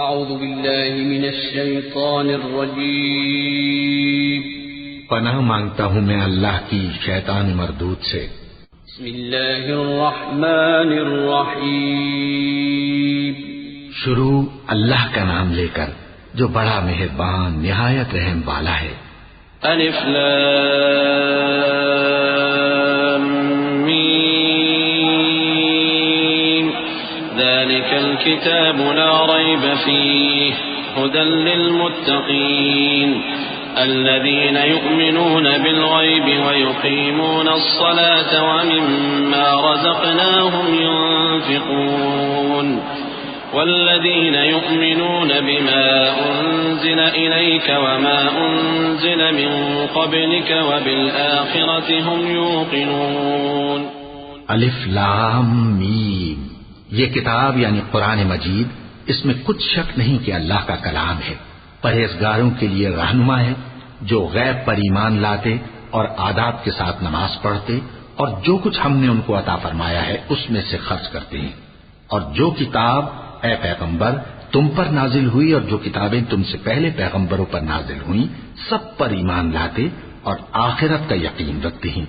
اعوذ باللہ من الشیطان الرجیم پناہ مانگتا ہوں میں اللہ کی شیطان مردود سے۔ بسم اللہ الرحمن الرحیم شروع اللہ کا نام لے کر جو بڑا مہربان نہایت رحم والا ہے۔ الف لام میم ذلك الكتاب لا ريب فيه هدى للمتقين الذين يؤمنون بالغيب ويقيمون الصلاة ومما رزقناهم ينفقون والذين يؤمنون بما أنزل إليك وما أنزل من قبلك وبالآخرة هم يوقنون۔ الف لام میم، یہ کتاب یعنی قرآن مجید، اس میں کچھ شک نہیں کہ اللہ کا کلام ہے، پرہیزگاروں کے لیے رہنما ہے جو غیب پر ایمان لاتے اور آداب کے ساتھ نماز پڑھتے اور جو کچھ ہم نے ان کو عطا فرمایا ہے اس میں سے خرچ کرتے ہیں، اور جو کتاب اے پیغمبر تم پر نازل ہوئی اور جو کتابیں تم سے پہلے پیغمبروں پر نازل ہوئیں سب پر ایمان لاتے اور آخرت کا یقین رکھتے ہیں۔